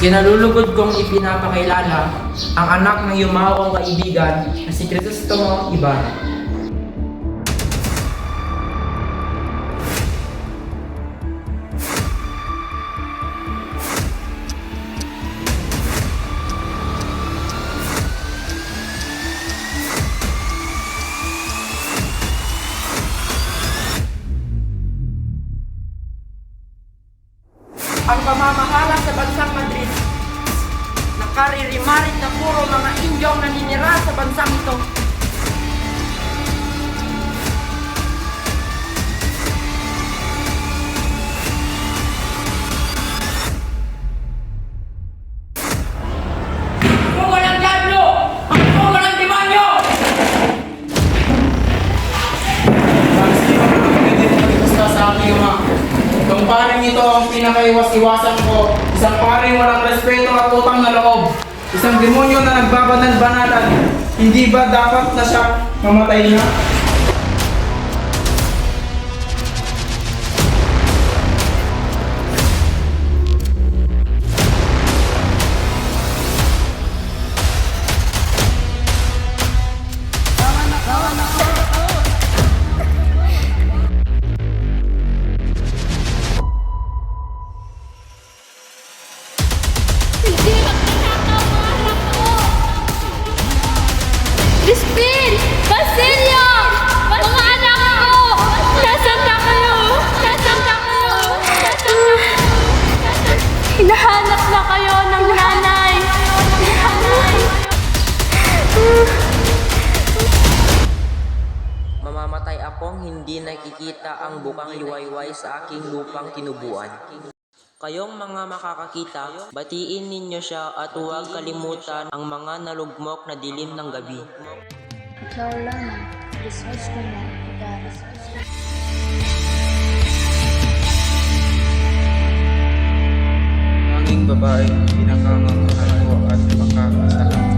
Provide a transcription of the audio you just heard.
Ikinalulugod kong ipinapakilala ang anak ng yumaong kong kaibigan na si Crisostomo Ibarra. Ang pamamahala sa bansang Madrid, nakaririmarit na puro mga Indio ang naninira sa bansang ito. Pugo ng diablo! Ang pugo ng demonyo! Sa aking ama, itong paring ito ang pinakaiwas-iwasan ko. Isang paring walang respeto at utang na loob. Isang demonyo na nagbabanal-banalan. Hindi ba dapat na siya mamatay na? Hindi magkakakaw ang anak ko! Crispin! Basilio! Mga anak ko! Nasaan na kayo? Nasaan na kayo? Hinahanap na kayo ng nanay! Mamamatay akong hindi nakikita ang bukang liwayway sa aking lupang tinubuan. Kayong mga makakakita, batiin ninyo siya at huwag kalimutan ang mga nalugmok na dilim ng gabi. Carolina, research ko na. Tanging babae, pinakangamahal ko at makakasalamat.